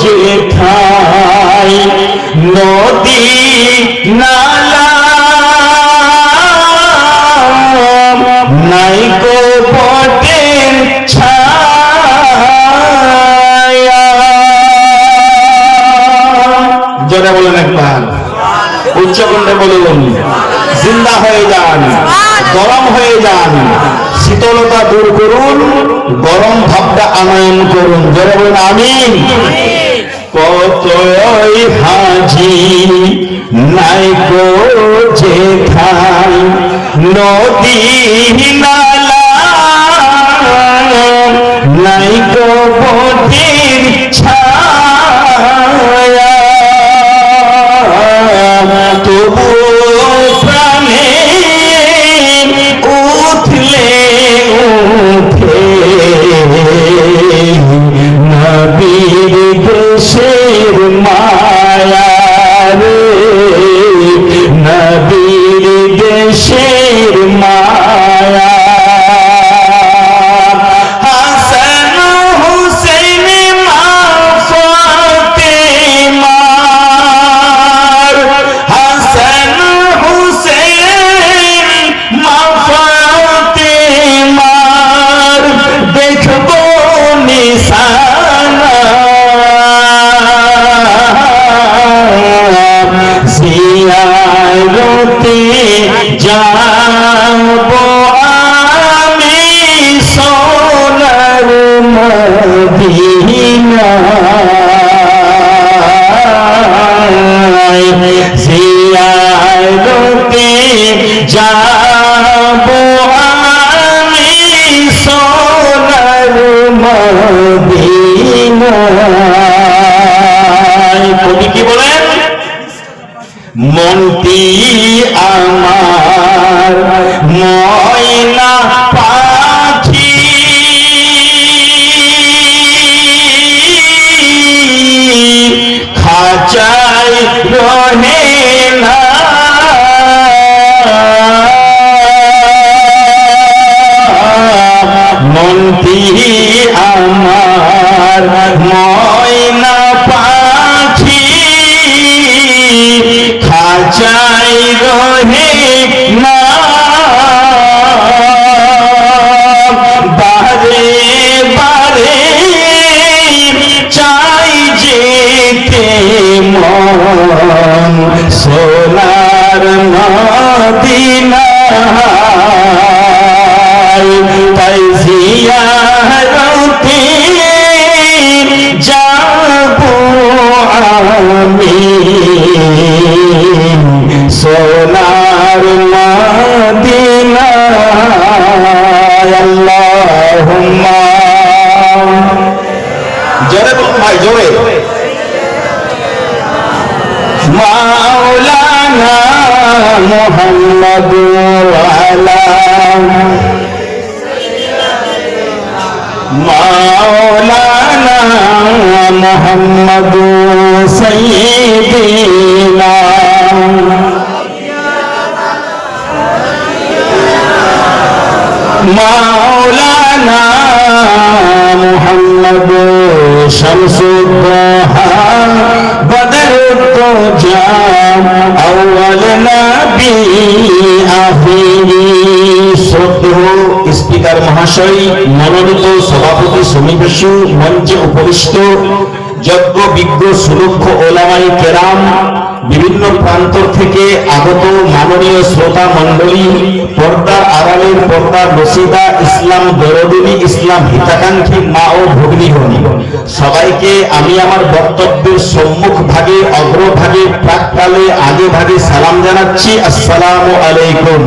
যেথায় নদী নালা নাই গো বটের ছায়া। জোরে বলেন একবার, উচ্চকণ্ঠে বলুন, জিন্দা হয়ে যান, গরম হয়ে যান, শীতলতা দূর করুন, গরম ভাবটা আনয়ন করুন। জোরে বলুন আমিন। কতই হাজি নাই গো যেথায় নদী নালা নাই গো বটের ছায়া। তবু প্রাণে উঠলে উঠে নবীর দেশের মায়া রে, নবীর দেশের মায়া। হাসান হুসেন মা ফাতেমার, হাসান হুসেন মা ফাতেমার দেখবো নিশানা, জিয়ারতে যাবো আমি সোনার মদিনায়, জিয়ারতে যাবো আমি সোনার মদিনায়। কবি কি বলেন? মনটি আমার ময়না পাখি, খাঁচায় রহে না, মনটি আমার ময়না পাখি, খাঁচায় রহে না, বারে বারে চাই যেতে মন সোনার মদিনায়, তাই জিয়ারতে যাবো আমি সোনার মদিনায়। আল্লাহুম্মা, জোরে বলুন ভাই, জোরে। মাওলানা মুহাম্মাদুর আলা, মাওলানা মুহাম্মাদু সাইয়্যিদিনা, মাওলানা মুহাম্মাদু শামসুদ্দোহা বদরুদ্দোজা আউয়াল নবী আখিরি। শ্রদ্ধেয় স্পিকার মহাশয়, মনোনীত সভাপতি সমিবেশু, মঞ্চে উপবিষ্ট যজ্ঞ বিজ্ঞ সুলক্ষ ওলামায়ে কেরাম, বিভিন্ন প্রান্ত থেকে আগত মাননীয় শ্রোতা মণ্ডলী, পর্দার আড়ালের পর্দার রশিদা, ইসলাম দরদিনী, ইসলাম হিতাকাঙ্ক্ষী মা ও ভগ্নীগণ, সবাইকে আমি আমার বক্তব্যের সম্মুখ ভাগে, অগ্রভাগে, প্রাককালে, আগে ভাগে সালাম জানাচ্ছি। আসসালামু আলাইকুম।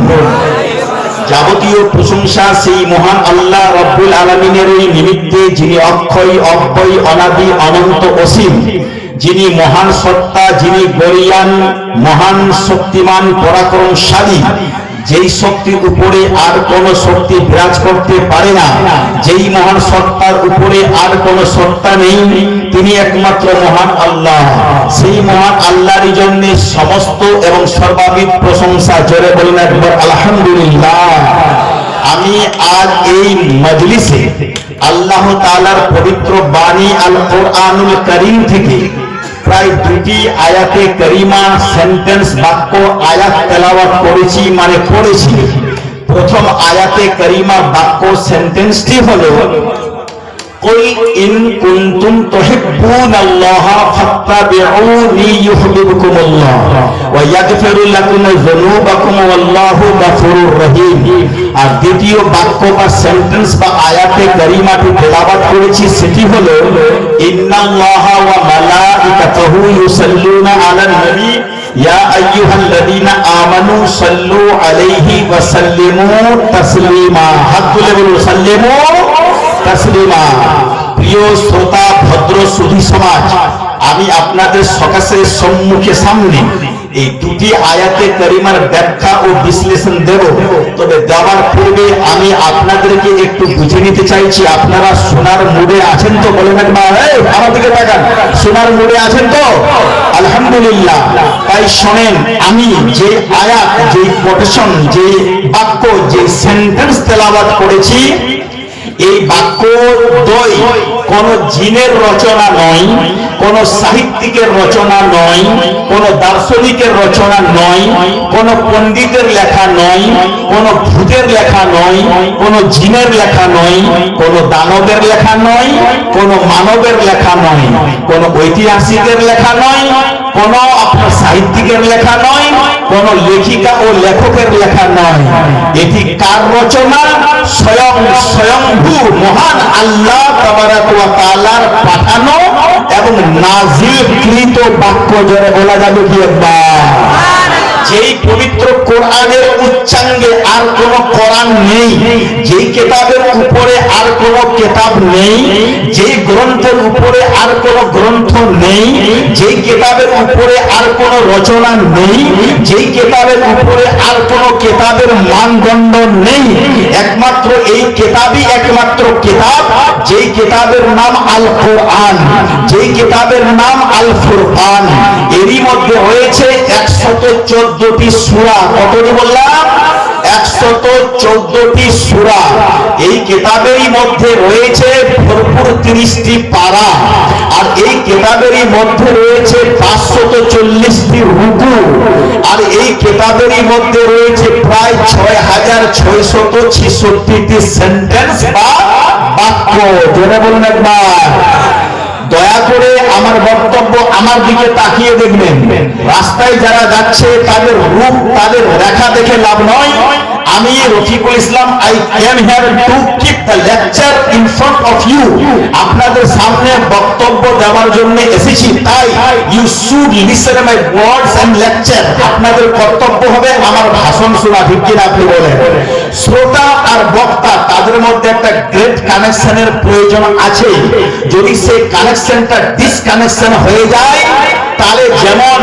যাবতীয় প্রশংসা সেই মহান আল্লাহ রব্বুল আলামিনের নিমিত্তে, যিনি অক্ষয়, অব্যয়, অনাদি, অনন্ত, অসীম, যিনি মহান সত্তা, যিনি বলিয়ান, মহান, শক্তিমান, পরাক্রমশালী, যেই শক্তির উপরে আর কোন শক্তি বিরাজ করতে পারে না, যেই মহান সত্তার উপরে আর কোন সত্তা নেই, তিনি একমাত্র মহান আল্লাহ। সেই মহান আল্লাহর জন্য সমস্ত এবং সর্বাধিক প্রশংসা। জোরে বলুন একবার আলহামদুলিল্লাহ। আমি আজ এই মজলিসে আল্লাহ তাআলার পবিত্র বাণী আল কোরআনুল কারীম থেকে প্রায় দুটি আয়াতে কারিমা সেন্টেন্স বাক্য আয়াত তেলাওয়াত করেছি মানে পড়েছি। প্রথম আয়াতে কারিমা বাক্য সেন্টেন্সটি হলো কুল ইন কুনতুম তুহিব্বুনাল্লাহা ফাত্তাবিউনি ইউহিব্বুকুমুল্লাহ ওয়া ইয়াগফিরু লাকুম যুনুবাকুম ওয়াল্লাহু গফুরুর রহিম। আর দ্বিতীয় বাক্য বা সেন্টেন্স বা আয়াতে কারিমাটি তেলাওয়াত করেছি সেটি হলো ইন্নাল্লাহা ওয়া মালাইকাতাহু ইউসাল্লুনা আলান নবী ইয়া আইয়ুহাল্লাযীনা আমানু সাল্লু আলাইহি ওয়া সাল্লিমু তাসলিমা। হাত তুলে বলুন সাল্লিমু তাসলিমা। প্রিয় শ্রোতা ভদ্র সুধী সমাজ, আমি আপনাদের সকাশের সম্মুখে সামনে এই দুটি আয়াতে কারিমার ব্যাখ্যা ও বিশ্লেষণ দেব। তবে দেওয়ার পূর্বে আমি আপনাদেরকে একটু বুঝে নিতে চাইছি, আপনারা শোনার মুডে আছেন তো? বলেন একবার, আমার দিকে তাকান, শোনার মুডে আছেন তো? আলহামদুলিল্লাহ। তাই শোনেন, আমি যে আয়াত, যে কোটেশন, যে বাক্য, যে সেন্টেন্স তেলাওয়াত করেছি, এই বাক্য দ্বয় কোন জিনের রচনা নয়, কোন সাহিত্যিকের রচনা নয়, কোন দার্শনিকের রচনা নয়, কোন পণ্ডিতের লেখা নয়, কোন ভূতের লেখা নয়, কোন জিনের লেখা নয়, কোন দানবের লেখা নয়, কোন মানবের লেখা নয়, কোন ঐতিহাসিকের লেখা নয়, কোন আপনার সাহিত্যিকের লেখা নয়, কোন লেখিকা ও লেখকের লেখা নয়। এটি কার রচনা? স্বয়ংভূ মহান আল্লাহ তাবারাক ওয়া তাআলার পাঠানো এবং নাযিলকৃত বাক্য। জোরে বলা যাবে কি একবার? যেই পবিত্র কোরআনের উচ্চাঙ্গে আর কোন কোরআন নেই, যেই কিতাবের উপরে আর কোন কিতাব নেই, যেই গ্রন্থের উপরে আর কোন গ্রন্থ নেই, যেই কিতাবের উপরে আর কোন রচনা নেই, যেই কিতাবের উপরে আর কোন কিতাবের মানদণ্ড নেই, একমাত্র এই কিতাবই একমাত্র কিতাব, যেই কিতাবের নাম আল কোরআন, যেই কিতাবের নাম আল ফুরকান। এরই মধ্যে রয়েছে 114টি সূরা। কতটি বললাম? 114টি সূরা। এই কিতাবেরই মধ্যে রয়েছে ভরপুর 30টি পারা। আর এই কিতাবেরই মধ্যে রয়েছে 540টি রুকু। আর এই কিতাবেরই মধ্যে রয়েছে প্রায় 6666টি সেন্টেন্স বা বাক্য। জোরে বলুন একবার। দয়া করে আমার বক্তব্য আমার দিকে তাকিয়ে দেখবেন। রাস্তায় যারা যাচ্ছে তাদের রূপ, তাদের রেখা দেখে লাভ নয়। আমি Rafiqul Islam, I came here to keep the lecture in front of you। আপনাদের সামনে বক্তব্য দেওয়ার জন্য এসেছি, তাই you should listen my words and lecture। আপনাদের কর্তব্য হবে আমার ভাষণ শোনা। ঠিক কিনা আপনি বলেন? শ্রোতা আর বক্তা তাদের মধ্যে একটা গ্রেট কানেকশনের প্রয়োজন আছে। যদি সেই কানেকশনটা ডিসকানেকশন হয়ে যায়, তাহলে যেমন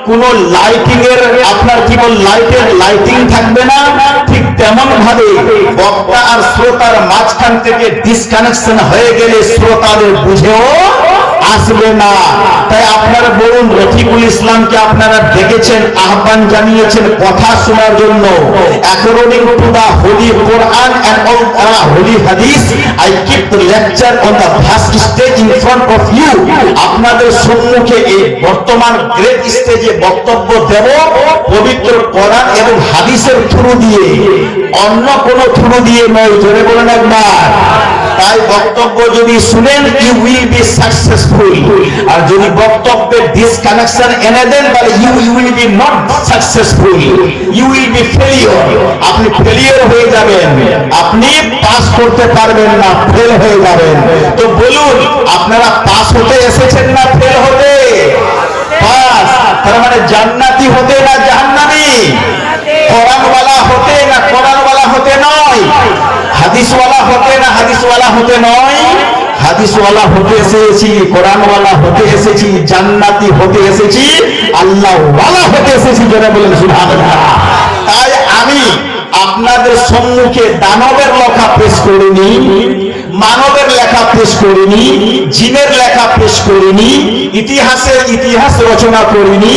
কোন লাইটিং এর আপনার কি বল লাইটের লাইটিং থাকবে না, ঠিক তেমন ভাবে বক্তা আর শ্রোতার মাঝখান থেকে ডিসকানেকশন হয়ে গেলে শ্রোতাদের বুঝেও আসবে না। তাই আপনারা বলুন, রফিকুল ইসলামকে আপনারা ডেকেছেন, আহ্বান জানিয়েছেন কথা শোনার জন্য। According to the Holy Quran and all Holy Hadith, I keep the lecture on the first stage in front of you। আপনাদের সম্মুখে এই বর্তমান গ্রেট স্টেজে বক্তব্য দেব পবিত্র কোরআন এবং হাদিসের থ্রু দিয়ে, অন্য কোনো থ্রু দিয়ে নয়। জোরে বলেন একবার। তাই বক্তব্য যদি শুনেন, ইউ উইল বি সাকসেসফুল। আর যদি বক্তব্যে ডিসকানেকশন এনে দেন, তাহলে you will be not successful, you will be failure. আপনি ফেলিওর হয়ে যাবেন, আপনি পাস করতে পারবেন না, ফেল হয়ে যাবেন। তো বলুন, আপনারা পাস হতে এসেছেন না ফেল হতে? পাস। তার মানে জান্নাতি হতে না জাহান্নামী? কোরআনওয়ালা হতে না কোরআনওয়ালা হতে নয়? হাদিসওয়ালা হতে না হাদিসওয়ালা হতে নয়? হাদিসওয়ালা হতে এসেছি, কোরআনওয়ালা হতে এসেছি, জান্নাতি হতে এসেছি, আল্লাহওয়ালা হতে এসেছি। যারা বলেন সুবহানাল্লাহ। তাই আমি আপনাদের সম্মুখে দানবের লেখা পেশ করিনি, মানবের লেখা পেশ করিনি, জিনের লেখা পেশ করিনি, ইতিহাসের ইতিহাস রচনা করিনি,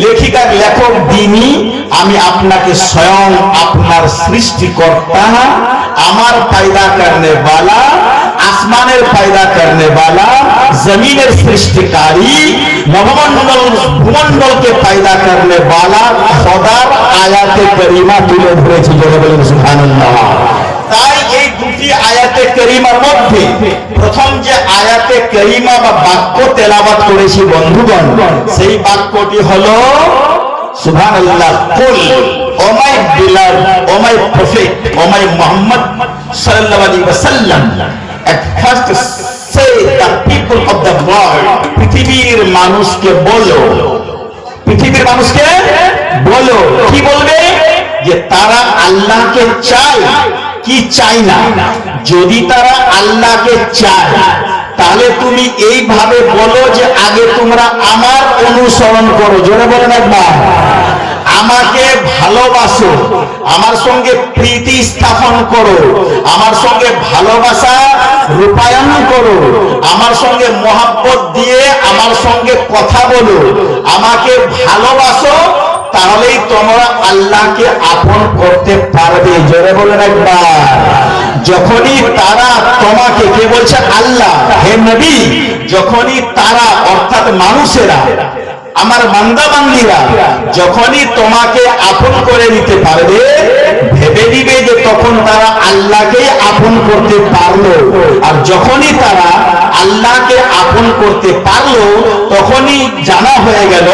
লেখিকার লেখক দিনি। আমি আপনাকে স্বয়ং আপনার সৃষ্টিকর্তা, আমার पैदा करने वाला, আসমানের पैदा करने वाला, जमीনের সৃষ্টিকারী, নবমণ্ডল ভূমণ্ডলকে पैदा करने वाला খোদার আয়াতে কারিমা তুলে ধরেছি। জোরে বলুন সুবহানাল্লাহ। তাই এই দুটি আয়াতে কারিমার মধ্যে প্রথম যে আয়াতে কারিমা বা বাক্য তেলাওয়াত করেছি বন্ধুগণ, সেই বাক্যটি হলো সুবহানাল্লাহ, কুল ও মাই বিলাড, ও মাই প্রফেট, ও মাই মুহাম্মদ সাল্লাল্লাহু আলাইহি ওয়াসাল্লাম, at first say the people of the world, পৃথিবীর মানুষকে বলো, পৃথিবীর মানুষকে বলো। কি বলবে? যে তারা আল্লাহকে চায় কি চায় না। যদি তারা আল্লাহকে চায় তাহলে তুমি এইভাবে বলো যে আগে তোমরা আমার অনুসরণ করো। জোরে বলেন একবার, আমাকে ভালোবাসো, আমার সঙ্গে প্রীতি স্থাপন করো, আমার সঙ্গে ভালোবাসা রূপায়ণ করো, আমার সঙ্গে মহব্বত দিয়ে আমার সঙ্গে কথা বলো, আমাকে ভালোবাসো, তাহলেই তোমরা আল্লাহকে আপন করতে পারবে। জোরে বলেন একবার। যখনই তারা তোমাকে, কে বলছে? আল্লাহ, হে নবী, যখনই তারা অর্থাৎ মানুষেরা, আমার বান্দা বান্দীরা যখনই তোমাকে আপন করে নিতে পারবে, ভেবে নিবে যে তখন তারা আল্লাহকে আপন করতে পারলো। আর যখনই তারা আল্লাহকে আপন করতে পারলো, তখনই জানা হয়ে গেল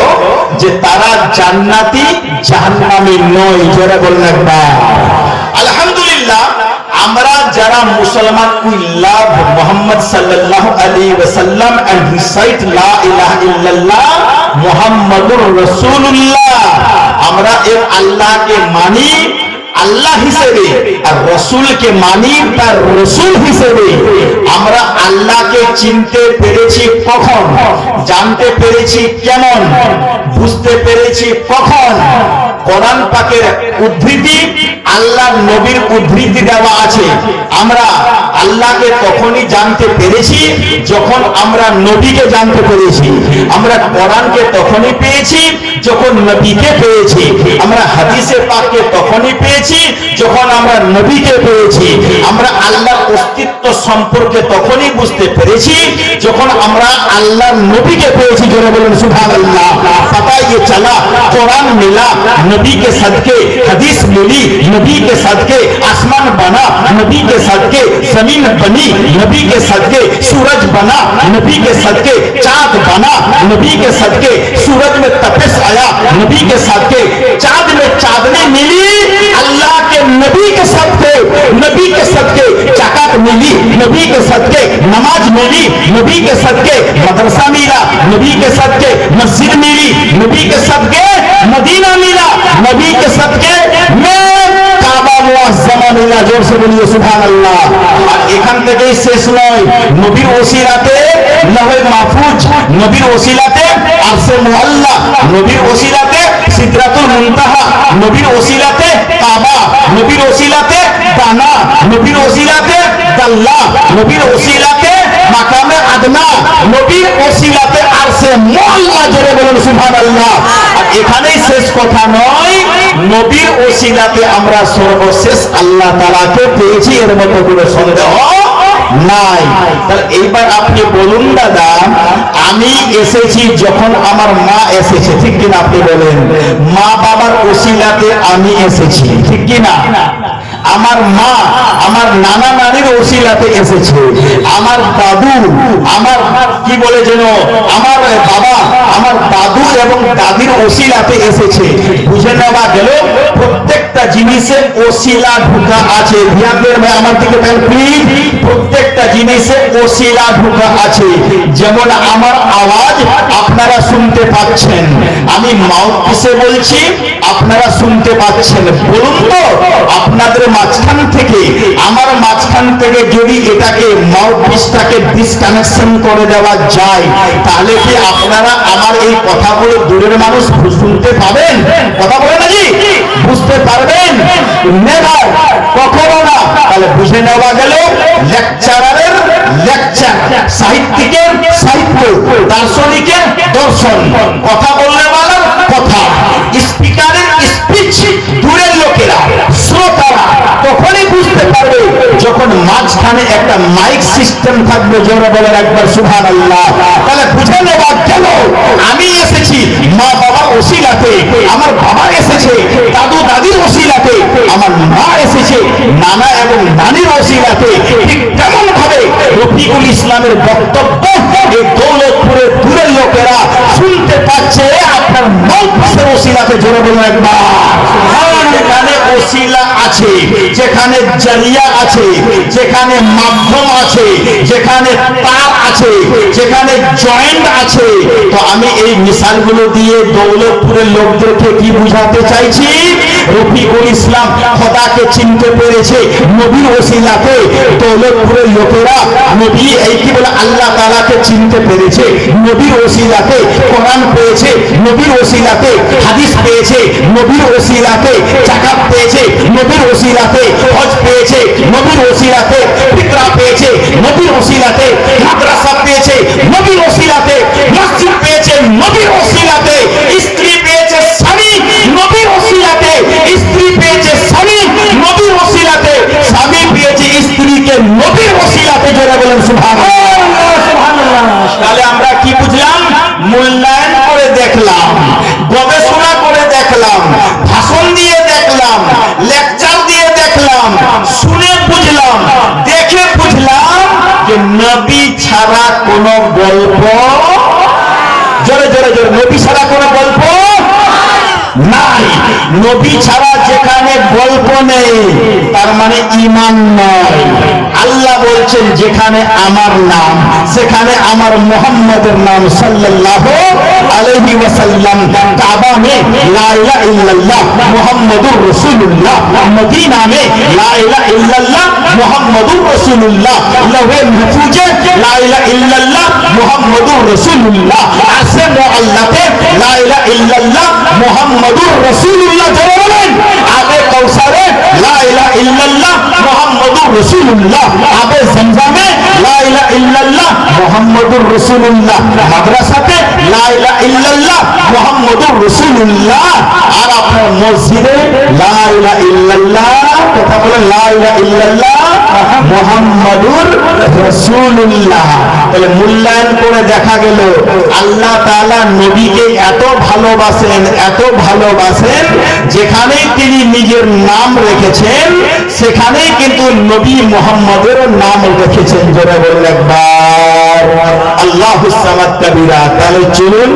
যে তারা জান্নাতি জাহান্নামী নয়। যারা বললেন একবার আলহামদুলিল্লাহ। আমরা যারা মুসলমান, উই লাভ মুহাম্মদ সাল্লাল্লাহু আলাইহি ওয়াসাল্লাম এন্ড রিসাইট লা ইলাহা ইল্লাল্লাহ মুহাম্মাদুর রাসূলুল্লাহ। আমরা এর আল্লাহকে মানি আল্লাহ হিসেবে আর রসুলকে মানি তার রসুল হিসেবে। আমরা আল্লাহকে চিনতে পেরেছি কখন, জানতে পেরেছি কেমন, বুঝতে পেরেছি কখন? কোরআন পাকের উদ্ধৃতি, আল্লাহ নবীর উদ্ধৃতি দেওয়া আছে। আমরা আল্লাহকে তখনই জানতে পেরেছি যখন আমরা নবীকে জানতে পেরেছি। আমরা কোরআনকে তখনই পেয়েছি যখন নবীকে পেয়েছি। আমরা হাদিসে পাককে তখনই পেয়েছি যখন আমরা নবীকে পেয়েছি। আমরা আল্লাহর অস্তিত্ব সম্পর্কে তখনই বুঝতে পেরেছি যখন আমরা আল্লাহর নবীকে পেয়েছি। জোরে বলুন সুবহানাল্লাহ। पता ये चला कुरान मिला नबी के सदके, हदीस मिली नबी के सदके, आसमान बना नबी के सदके, जमीन बनी नबी के सदके, सूरज बना नबी के सदके, चांद बना नबी के सदके, सूरज में तपिश आया नबी के सदके, चांद में चांदनी मिली अल्लाह के नबी के सदके, नबी के सदके जाकात मिली नबी के सदके, नमाज मिली नबी के सदके, मदरसा मिला नबी के सदके, मस्जिद मिली नबी के सदके, मदीना मिला नबी के सदके, में काबा मुअज्जमा मिला। जोर से बोलिए सुबहानाल्लाह। আর এখান থেকেই শেষ নয়, নবীর ওসিলাতে লৌহে মাহফুজ, নবীর ওসিলাতে আরশে মুআল্লা, নবীর ওসিলাতে সিদরাতুল মুনতাহা, নবীর ওসিলাতে কাবা, নবীর ওসিলাতে দানা, নবীর ওসিলাতে দাল্লা, নবীর ওসিলাতে মাকামে আদনা, নবীর ওসিলাতে আরশে মুআল্লা। জোরে বলুন সুবহানাল্লাহ। আর এখানেই শেষ কথা নয়, নবীর ওসিলাতে আমরা সর্বশেষ আল্লাহ তাআলাকে পেয়েছি, এর মধ্যে কোনো সন্দেহ নাই। তাহলে এইবার আপনি বলুন দাদা, আমি এসেছি যখন আমার মা এসেছে, ঠিক কিনা? আপনি বলেন, মা বাবার ওসিলাতে আমি এসেছি, ঠিক কিনা? আমার মা আমার নানা নানির ওসিলাতে এসেছে, আমার দাদু, আমার কি বলে যেন, আমার বাবা আমার দাদু এবং দাদির ওসিলাতে এসেছে। বুঝে নেওয়া গেল প্রত্যেকটা জিনিসে ওসিলা ঢোকা আছে। ধ্যানের ভাই আমার দিকে দেন প্লিজ। প্রত্যেকটা জিনিসে ওসিলা ঢোকা আছে। যেমন আমার আওয়াজ আপনারা শুনতে পাচ্ছেন, আমি মাউথপিসে বলছি, আপনারা শুনতে পাচ্ছেন। বলুন তো, আপনাদের মাঝখান থেকে আমার মাঝখান থেকে যদি এটাকে মাউথপিসটাকে ডিসকানেকশন করে দেওয়া যায়, তাহলে কি আপনারা আমার এই কথাগুলো দূরের মানুষ শুনতে পাবেন? কথা বলে নাকি বুঝতে পারবেন? নেভার, কখনো না। তাহলে বুঝে নেওয়া গেল লেকচারারের লেকচার, সাহিত্যিকের সাহিত্য, দার্শনিকের দর্শন, কথা বললে বলার কথা, স্পিকারের স্পিচ। দূরের লোকেরা, শ্রোতারা তখনই বুঝতে পারবে যখন মাঝখানে একটা মাইক সিস্টেম থাকবে। জোরে বলেন একবার সুবহানাল্লাহ। তাহলে বুঝে নেওয়া গেল আমি এসেছি মা বাবার ওসিলাতে, আমার বাবা এসেছে দাদু দাদির ওসিলাতে, আমার মা এসেছে নানা এবং নানির ওসিলাতে। ঠিক তেমন ভাবে রফিকুল ইসলামের বক্তব্য এই দৌলতপুরের দূরের লোকেরা শুনতে পাচ্ছে আপনার মৌখিকের ওসিলাতে। জোরে বলেন একবার। যেখানে ওসিলা আছে, যেখানে জারিয়া আছে, যেখানে মাধ্যম আছে, যেখানে তার আছে, যেখানে জয়েন্ট আছে, তো আমি এই মিসালগুলো দিয়ে দৌলতপুরের লোকদেরকে কি বুঝাতে চাইছি? রফিকুল ইসলাম খোদাকে চিনতে পেরেছে নবীর ওসিলাতে। দৌলতপুরের লোকেরা নবী এই কি বলে আল্লাহ তাআলাকে চিনতে পেরেছে নবীর ওসিলাতে। কোরআন পেয়েছে নবীর ওসিলাতে, হাদিস পেয়েছে নবীর ওসিলাতে, যাকাত পেয়েছে নবীর ওসিলাতে, হজ পেয়েছে নবীর ওসিলাতে, ফিতরা পেয়েছে নবীর ওসিলাতে, মাদ্রাসা পেয়েছে নবীর ওসিলাতে, মসজিদ পেয়েছে নবীর ওসিলাতে, স্ত্রী পেয়েছে স্বামী নবীর ওসিলাতে, স্ত্রী পেয়েছে স্বামী নবীর ওসিলাতে, স্বামী পেয়েছে স্ত্রীকে নবীর ওসিলাতে। যারা বলেন সুবহানাল্লাহ, সুবহানাল্লাহ। তাহলে আমরা কি বুঝলাম? মূল্যায়ন করে দেখলাম, গবেষণা করে দেখলাম, ভাষণ দিয়ে দেখলাম, লেকচার দিয়ে দেখলাম, শুনে বুঝলাম, দেখে বুঝলাম যে নবী ছাড়া কোনো গল্প, জোরে জোরে জোরে, নবী ছাড়া কোনো গল্প নাই। নবী ছাড়া যেখানে গল্প নেই তার মানে ঈমান নয়। আল্লাহ বলছেন যেখানে আমার নাম সেখানে আমার মুহাম্মাদের নাম সাল্লাল্লাহু আলাইহি ওয়াসাল্লাম। কাবা মে লা ইলাহা ইল্লাল্লাহ মুহাম্মাদুর রাসূলুল্লাহ, মদিনা মে লা ইলাহা ইল্লাল্লাহ মুহাম্মাদুর রাসূলুল্লাহ, লাওহে মাহফুজে লা ইলাহা ইল্লাল্লাহ মুহাম্মাদুর রাসূলুল্লাহ, আরশে মুআল্লাতে লা ইলাহা ইল্লাল্লাহ মুহাম্মাদুর রাসূলুল্লাহ। জোরে বলেন। আবে কাউসারে লা ইলাহা ইল্লাল্লাহ মুহাম্মাদুর রাসূলুল্লাহ, আবে জমজমে লা ইলাহা ইল্লাল্লাহ মুহাম্মাদুর রাসূলুল্লাহ, মাদ্রাসাতে লা ইলাহা ইল্লাল্লাহ মুহাম্মাদুর রাসূলুল্লাহ, আর আপনার মসজিদে লা ইলাহা ইল্লাল্লাহ, কথা বলেন লা ইলাহা ইল্লাল্লাহ মুহাম্মাদুর রাসূলুল্লাহ। তাহলে মূল্যায়ন করে দেখা গেল আল্লাহ তাআলা নবীকে এত ভালোবাসেন, এত ভালোবাসেন, যেখানেই তিনি নিজের নাম রেখেছেন সেখানেই কিন্তু নবী মুহাম্মদের নাম রেখেছেন। জোরে বলেন একবার আল্লাহুস সামাদ কাবীরা। তাহলে চলুন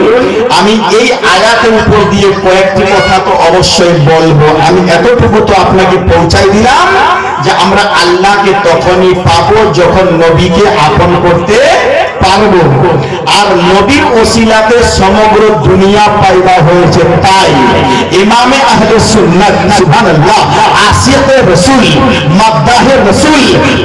আমি এই আয়াতের উপর দিয়ে কয়েকটি কথা তো অবশ্যই বলবো। আমি এতটুকু তো আপনাকে পৌঁছাই দিলাম যে আমরা আল্লাহকে তখনই পাবো যখন নবীকে আপন করতে পারবো। আর নবীর ওসিলাতে সমগ্র দুনিয়া পয়দা হয়েছে। তাই ইমামে আহলে সুন্নাত সুবহানাল্লাহ, আসিয়াতে রাসূল, মাদদাহে রাসূল,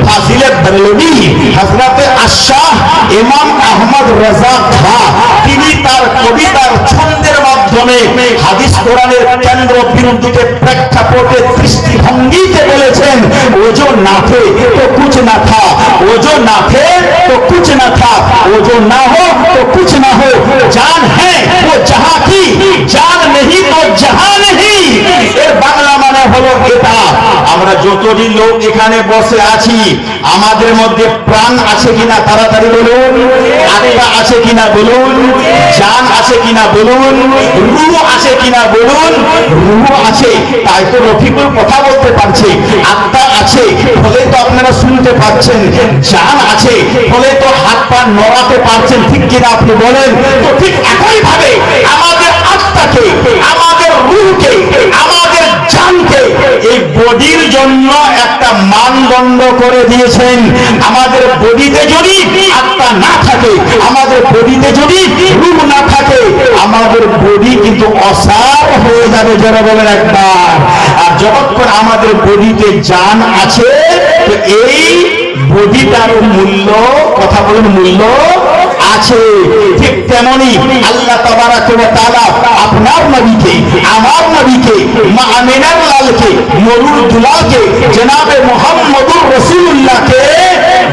ফাজিলে বরেলভী হযরত আশাহ ইমাম আহমদ রাজা খাঁ তিনি তার কবিতার ছন্দের মাধ্যমে হাদিস কোরআনের কেন্দ্র বিন্দুতে প্রেক্ষাপটে দৃষ্টিভঙ্গিতে বলেছেন, ও जो ना थे तो कुछ ना था, वो जो ना थे तो कुछ ना था, वो जो ना हो तो कुछ ना हो, जान है वो जहां की, जान नहीं तो जहां नहीं। এর বাংলা মানে হলো এটা, আমরা যতদিন লোক এখানে বসে আছি আমাদের মধ্যে প্রাণ আছে কিনা তাড়াতাড়ি বলুন, আত্মা আছে কিনা বলুন, জান আছে কিনা বলুন, রূহ আছে কিনা বলুন। রূহ আছে তাই তো রফিকুল কথা বলতে পারছে, আত্মা আছে ফলে তো আপনারা শুনতে পাচ্ছেন, জান আছে ফলে তো হাত পা নড়াতে পারছেন, ঠিক কিনা আপনি বলেন? তো ঠিক একই ভাবে আমাদের আত্মাকে, আমাদের রূহকে, আমাদের জানকে এই বডির জন্য একটা মানদণ্ড করে দিয়েছেন। আমাদের বডিতে যদি আত্মা না থাকে, আমাদের বডিতে যদি রূহ না থাকে, আমাদের বডি কিন্তু অসার হয়ে যাবে। যারা বলেন একবার। আর যতক্ষণ আমাদের বডিতে জান আছে তো এই বডিটার মূল্য, কথা বলেন মূল্য আছে। ঠিক তেমনি আল্লাহ তাবারাক ওয়া তাআলা আপনার নবীকে, আমার নবীকে, মা আমিনার লালকে, মরুর দুলালকে, জনাবে মুহাম্মদুর রাসূলুল্লাহকে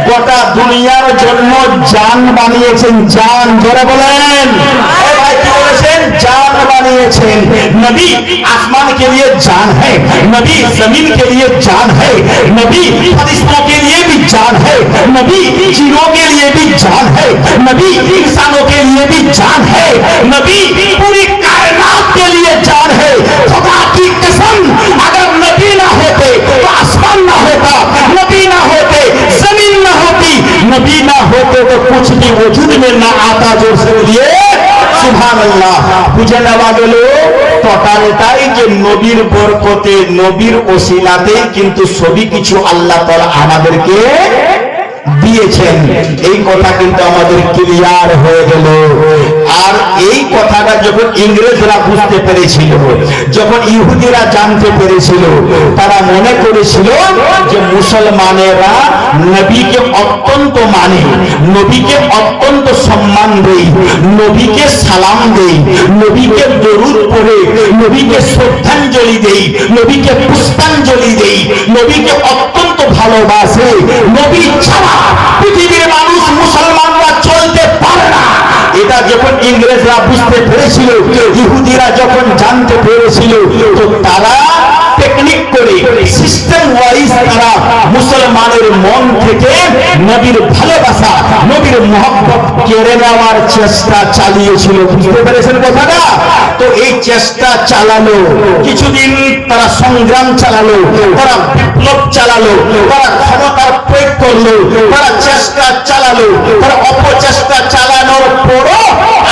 গোটা দুনিয়ার জন্য জান বানিয়েছেন। জান, যারা বলেন ভাই কি বলেছেন? জান বানিয়েছেন। नबी आसमान के लिए जान है, नबी जमीन के लिए जान है, नबी फरिश्तों के लिए भी जान है, नबी जिनों के लिए भी जान है, नबी इंसानों के लिए भी जान है, नबी पूरी कायनात के लिए जान है। खुदा की कसम, अगर नबी ना होते तो आसमान ना होता, नबी ना होते जमीन ना होती, नबी ना होते तो कुछ भी वजूद में ना आता। जोर से बोलिए সুবহানাল্লাহ। বুঝে নেওয়া গেল টোটালটাই যে নবীর বরকতে, নবীর ওসিলাতে কিন্তু সবই কিছু আল্লাহ তাআলা আমাদেরকে দিয়েছেন। এই কথা কিন্তু আমাদের ক্লিয়ার হয়ে গেল। আর এই কথাটা যখন ইংরেজরা বুঝতে পেরেছিল, যখন ইহুদিরা জানতে পেরেছিল, তারা মনে করেছিল যে মুসলমানেরা নবীকে অত্যন্ত মানে, নবীকে অত্যন্ত সম্মান দেয়, নবীকে সালাম দেয়, নবীকে দরুদ পড়ে, নবীকে শ্রদ্ধাঞ্জলি দেয়, নবীকে পুষ্পাঞ্জলি দেয়, নবীকে অত্যন্ত ভালোবাসে। নবী ছাড়া পৃথিবীর মানুষ, মুসলমানরা চলতে পারে না। এটা যখন ইংরেজরা বুঝতে পেরেছিল, ইহুদিরা যখন জানতে পেরেছিল, তো তারা টেকনিক করে, সিস্টেম ওয়াইজ তারা মুসলমানের মন থেকে নবীর ভালোবাসা, নবীর মহব্বত কেড়ে নেওয়ার চেষ্টা চালিয়েছিল। বুঝতে পেরেছেন কথাটা? তো এই চেষ্টা চালালো, কিছুদিন তারা সংগ্রাম চালালো, তারা বিপ্লব চালালো, তারা ক্ষমতার প্রয়োগ করলো, তারা চেষ্টা চালালো, তারা অপচেষ্টা চালানোর পরও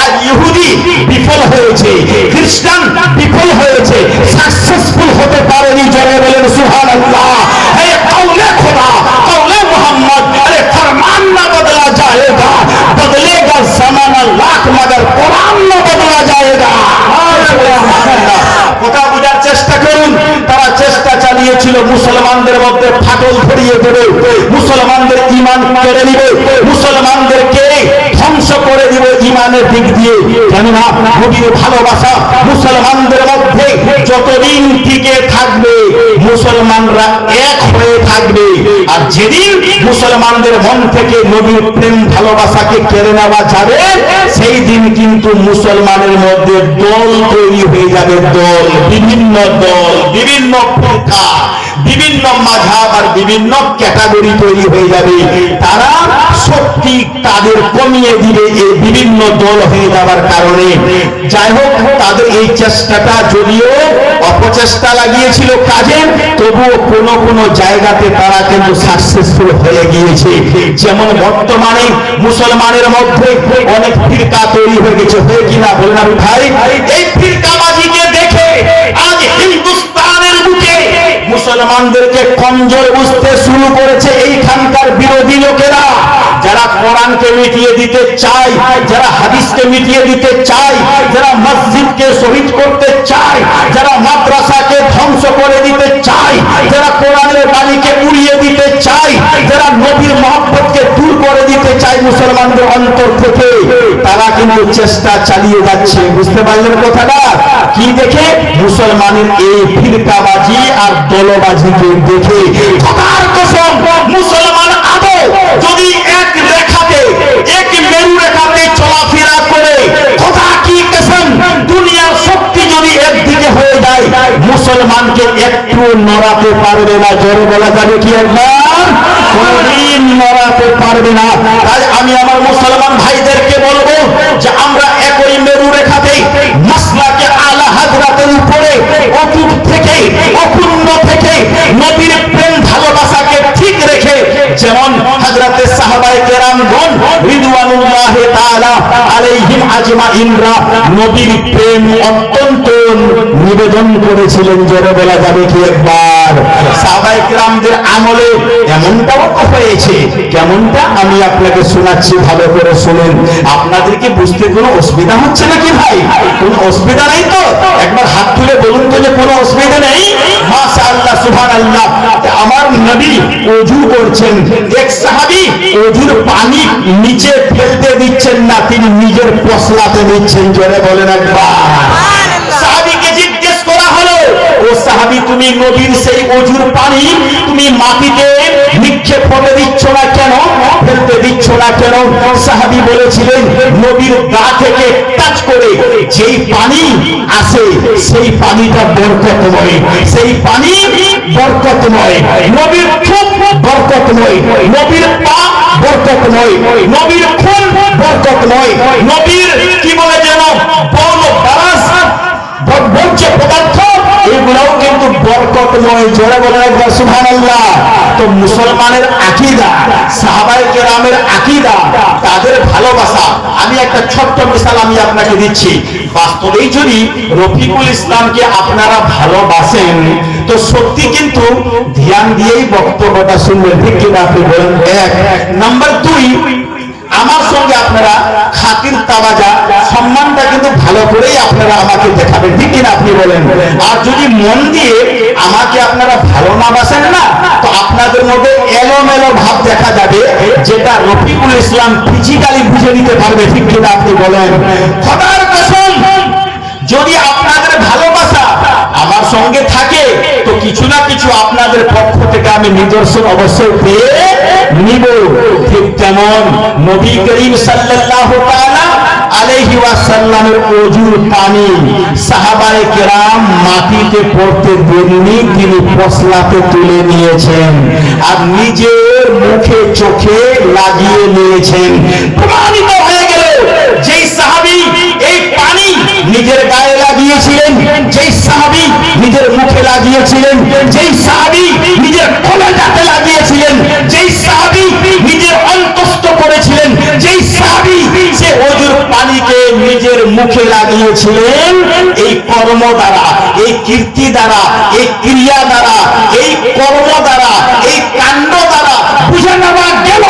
আজ ইহুদি বিফল হয়েছে, খ্রিস্টান বিফল হয়েছে, সাকসেসফুল হতে পারেনি। জোরে বলেন সুবহানাল্লাহ। হে কওলে খোদা, কওলে মুহাম্মদ, আরে ফরমান না বদলা जाएगा, बदलेगा जमाना लाख मगर कुरान ना बदला जाएगा। কথা বোঝার চেষ্টা করুন। তারা চেষ্টা চালিয়েছিল মুসলমানদের মধ্যে ফাটল ধরিয়ে দেবে, মুসলমানদের ঈমান কেড়ে নিবে, মুসলমানদেরকে ধ্বংস করে দিবে ঈমানের দিক দিয়ে। কেননা নবীর ভালোবাসা মুসলমানদের মধ্যে যতদিন টিকে থাকবে, মুসলমানরা এক হয়ে থাকবে। আর যেদিন মুসলমানদের মন থেকে নবীর প্রেম ভালোবাসাকে কেড়ে নেওয়া যাবে, সেই দিন কিন্তু মুসলমানের মধ্যে দল তৈরি হয়ে যাবে। দল, বিভিন্ন দল, বিভিন্ন ফিরকা, বিভিন্ন মাযহাব আর বিভিন্ন ক্যাটাগরি তৈরি হয়ে যাবে। তারা শক্তি তাদের কমিয়ে দিবে এই বিভিন্ন দল হয়ে যাওয়ার কারণে। যাই হোক, তাদের এই চেষ্টাটা যদিও অপচেষ্টা লাগিয়েছিল কাজে, তবুও কোনো কোনো জায়গাতে তারা কিন্তু সাকসেসফুল হয়ে গিয়েছে। যেমন বর্তমানে মুসলমানের মধ্যে অনেক ফিরকা তৈরি হয়ে গেছে, হয়ে কিনা বলেন আমি ভাই? এই ফিরকাবাজিকে দেখে আজ হিন্দুস্তানের বুকে মুসলমানদেরকে কমজোর বুঝতে শুরু করেছে এইখানকার বিরোধী লোকেরা, যারা কোরআনকে মিটিয়ে দিতে চায়, যারা হাদিসকে মিটিয়ে দিতে চায়, যারা মসজিদকে শহীদ করতে চায়, যারা মাদ্রাসাকে ধ্বংস করে দিতে চায়, যারা কোরআনের বাণীকে উড়িয়ে দিতে চায়, যারা নবীর মহব্বতকে দূর করে দিতে চায় মুসলমানদের অন্তর থেকে, তারা কিন্তু চেষ্টা চালিয়ে যাচ্ছে। বুঝতে পারলেন কথাটা? কি দেখে? মুসলমানের এই ফিরকাবাজি আর দলবাজিকে দেখে। খোদার কসম, মুসলমান আদৌ যদি এক রেখাতে, এক মেরু রেখাতে চলাফেরা করে, খোদা কি কসম, দুনিয়ার শক্তি যদি একদিকে হয়ে যায়, মুসলমানকে একটু নড়াতে পারবে না। জোরে বলা যাবে কি একবার? কোনদিন নড়াতে পারবে না। তাই আমি আমার মুসলমান ভাইদেরকে বলবো যে আমরা একই মেরু রেখাতে, মাসলাকে আলা হাজরাতের উপরে অটুট থেকে, অক্ষুণ্ণ থেকে, নবীর প্রেম ভালোবাসাকে ঠিক রেখে, যেমন হযরতে সাহাবায়ে কেরামগণ রিদওয়ানুল্লাহি তাআলা আলাইহিম আজমাইনরা নবীর প্রেম অত্যন্ত নিবেদন করেছিলেন। জোরে বলা যাবে কি একবার? আমার, সাহাবায়ে কিরামদের আমলে এমনটাও তো হয়েছে। কেমনটা আমি আপনাকে শোনাচ্ছি, ভালো করে শুনুন। আপনাদেরকে বুঝতে কোনো অসুবিধা হচ্ছে নাকি ভাই? কোনো অসুবিধা নেই তো? একবার হাত তুলে বলুন তো যে কোনো অসুবিধা নেই। মাশাআল্লাহ, সুবহানাল্লাহ। আমার নবী ওযু করছেন, এক সাহাবী ওযুর পানি নিচে ফেলতে দিচ্ছেন না, তিনি নিজের পশলাতে দিচ্ছেন। জোরে বলেন একবার। সাহাবীকে জিজ্ঞেস করা হলো, ও সাহাবী, তুমি নবীর সেই ওযুর পানি তুমি মাটিতে নিক্ষেপ করে দিচ্ছ না কেন, ফেলতে দিচ্ছ না কেন? সাহাবী বলেছিলেন, নবীর গা থেকে টাচ করে যেই পানি আসে সেই পানিটা বরকতময়, সেই পানি বরকতময়। নবীর খুব বরকতময়, নবীর পা বরকতময়, নবীর খুন বরকতময়, নবীর কি বলে যেন বল বারাস বর্জ্য পদার্থ, এগুলোও কিন্তু বরকতময়। জোরে বলেন একবার সুবহানাল্লাহ। তো মুসলমানের আকীদা, সাহাবায়ে কেরামের আকীদা, তাদের ভালোবাসা, আমি একটা ছোট্ট মিসাল আমি আপনাকে দিচ্ছি। বাস্তবেই যদি রফিকুল ইসলামকে আপনারা ভালোবাসেন তো সত্যি কিন্তু ধ্যান দিয়েই বক্তব্যটা শুনবেন, ঠিক কিনা আপনি বলেন? এক নাম্বার দুই, আমার সঙ্গে আপনারা খাতির তাওয়াজা সম্মানটা কিন্তু ভালো করেই আপনারা আমাকে দেখাবেন, ঠিক কিনা আপনি বলেন? আর যদি মন দিয়ে আমাকে আপনারা ভালো না বাসেন না, তো আপনাদের মধ্যে এলোমেলো ভাব দেখা যাবে, যেটা রফিকুল ইসলাম ফিজিক্যালি বুঝে নিতে পারবে, ঠিক কিনা আপনি বলেন? খোদার কসম, যদি আপনাদের ভালোবাসা আমার সঙ্গে থাকে তো কিছু না কিছু আপনাদের পক্ষ থেকে আমি নিদর্শন অবশ্যই পেয়ে নিব। ঠিক তেমন নবী করিম সাল্লাল্লাহু তাআলা আলাইহি ওয়াসাল্লামের ওযুর পানি সাহাবায়ে কেরাম মাটিতে পড়তে দেননি, তিনি পশলাতে তুলে নিয়েছেন আর নিজের মুখে চোখে লাগিয়ে নিয়েছেন। প্রমাণিত হয়ে গেল যেই সাহাবী এই পানি নিজের গায়ে লাগিয়েছিলেন, যেই সাহাবী নিজের মুখে লাগিয়েছিলেন, যেই সাহাবী নিজের কলেজাতে লাগিয়েছিলেন, যেই সাহাবী নিজের অন্তস্থ করেছিলেন, যেই সাহাবী সে ওযুর পানিকে নিজের মুখে লাগিয়েছিলেন, এই কর্ম দ্বারা, এই কীর্তি দ্বারা, এই ক্রিয়া দ্বারা, এই কর্ম দ্বারা, এই কাণ্ড দ্বারা বুঝে নেওয়া গেল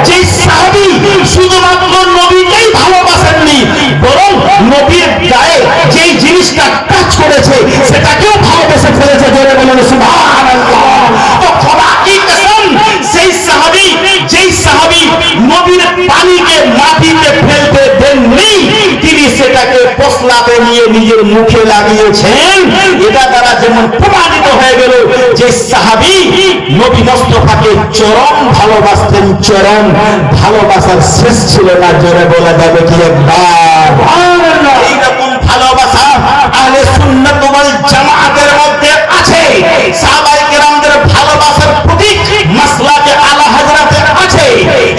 যে সাহাবী শুধুমাত্র নবীকেই ভালোবাসেননি, বরং নবীর গায়ে যেই জিনিসটা টাচ করেছে সেটাকেও ভালোবেসে ফেলেছে। জোরে বলেন সুবহানাল্লাহ। তো খোদা কি কসম, সেই সাহাবী, যেই সাহাবী নবীর পানিকে মাটিতে ফেলতে দেননি, তিনি সেটাকে পশলাতে নিয়ে নিজের মুখে লাগিয়েছেন। এটা দ্বারা যেমন প্রমাণিত হয়ে গেল যে সাহাবী নবী মুস্তাফাকে চরম ভালোবাসতেন, চরম ভালোবাসার শেষ ছিল না। জোরে বলা যাবে কি একবার? এইরকম ভালোবাসা আহলে সুন্নাত ওয়াল জামাতের মধ্যে আছে। সাহাবায়ে কেরামদের ভালোবাসার প্রতীক মাসলাকে আলা হযরতের আছে।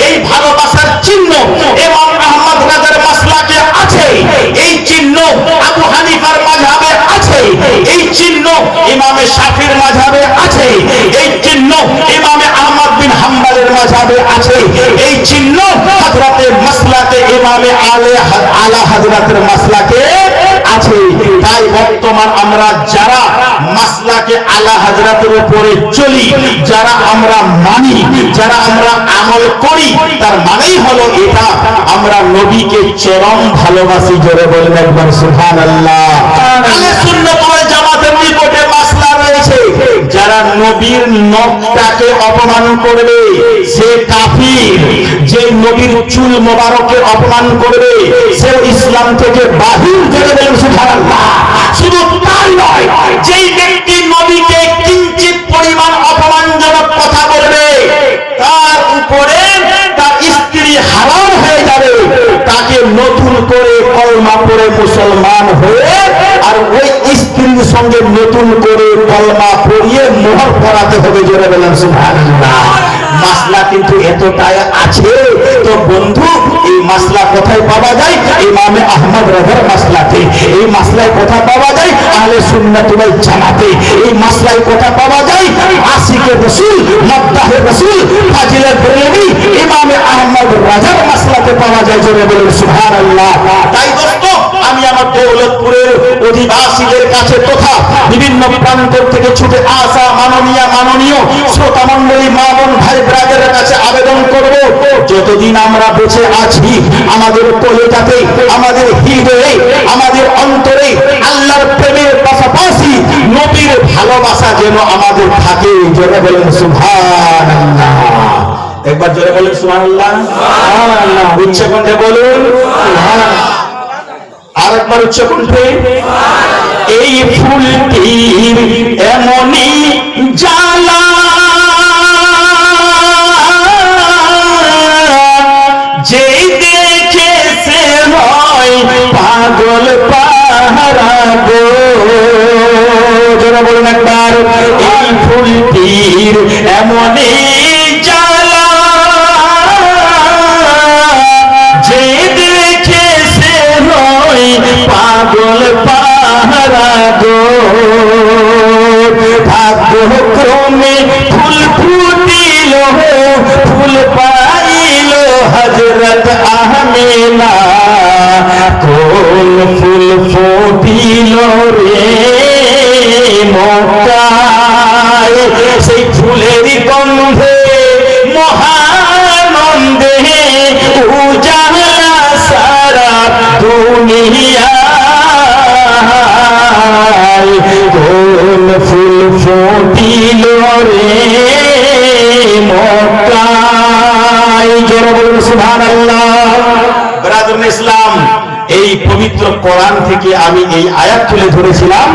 এই ভালোবাসার চিহ্ন ইমাম আহমদ রাজার মাসলাকে আছে। এই চিহ্ন আবু হানিফার মাযহাবে আছে। এই চিহ্ন ইমামে শাফির মাযহাবে আছে। এই চিহ্ন ইমামে আহমদ বিন হাম্বলের মাযহাবে আছে। এই চিহ্ন হযরতে মাসলাকে ইমামে আলা হযরতের মাসলাকে আছে। তাই বর্তমান আমরা যারা মাসলাকে আলা হযরতের উপরে চলি, যারা আমরা মানি, যারা আমরা আমল করি, তার মানেই হলো এটা আমরা নবীকে চরম ভালোবাসি। জোরে বলেন একবার সুবহানাল্লাহ। আহলে সুন্নাত ওয়াল জামাতের নিকটে মাসলা রয়েছে, যারা নবীর নখটাকে অপমান করবে সে কাফির, যে নবীর চুল মোবারককে অপমান করবে সে ইসলাম থেকে বাহির। জোরে বলেন সুবহানাল্লাহ। শুধু তাই নয়, যেই ব্যক্তি নবীকে কিঞ্চিত পরিমাণ অপমানজনক কথা বলবে তার উপরে তার স্ত্রী হারাম হয়ে যাবে, তাকে নতুন করে কলমা পড়ে মুসলমান হয়ে আর ওই স্ত্রীর সঙ্গে নতুন করে কলমা পড়িয়ে মোহর পরাতে হবে। জোরে বলেন সুবহানাল্লাহ। মাসলা কিন্তু এতটাই আছে। তো বন্ধু, এই মাসলা কোথায় পাওয়া যায়? ইমামে আহমদ রাজার মাসলাতে। এই মাসলায় কথা পাওয়া যায় আহলে সুন্নাত ওয়াল জামাতে। এই মাসলায় কথা পাওয়া যায় আশিকে রাসূল, মাদদাহে রাসূল, ফাজিলে বেরেলভী ইমামে আহমদ রাজার মাসলাতে পাওয়া যায়। জোরে বলেন সুবহানাল্লাহ। তাই দোস্ত, আমি আমার দৌলতপুরের অধিকারী নগরবাসীদের কাছে তথা বিভিন্ন প্রান্ত থেকে ছুটে আসা মাননীয় শ্রোতা মণ্ডলী, মা বোন ভাই ব্রাদের কাছে আবেদন করব, যতদিন আমরা বেঁচে আছি আমাদের কলিজাতে, আমাদের হৃদয়ে, আমাদের অন্তরে আল্লাহর প্রেমের পাশাপাশি নবীর ভালোবাসা যেন আমাদের থাকে। জোরে বলেন সুবহানাল্লাহ। একবার জোরে বলেন সুবহানাল্লাহ। সুবহানাল্লাহ। উচ্চ কণ্ঠে বলুন সুবহানাল্লাহ। আর একবার উচ্চ কণ্ঠে। এই ফুলটির এমনই জ্বালা যেই দেখে সে হয় পাগল পাহারা গো। যারা বলুন একবার, এই ফুলটির এমনই জ্বালা যে দেখে সে হয় পাগল পাহারা গো। ভাগ্যক্রমে ফুল ফুটিল, ফুল পাইল হযরত আমিনা। কোন ফুল ফুটিল রে মক্কায়, সেই ফুলের গন্ধে মহানন্দে উজালা সারা দুনিয়া। কোন ফুল ফুটিল রে মক্কায়। জোরে বলুন সুবহানাল্লাহ। ব্রাদার ইসলাম, এই পবিত্র কোরআন থেকে আমি এই আয়াত তুলে ধরেছিলাম।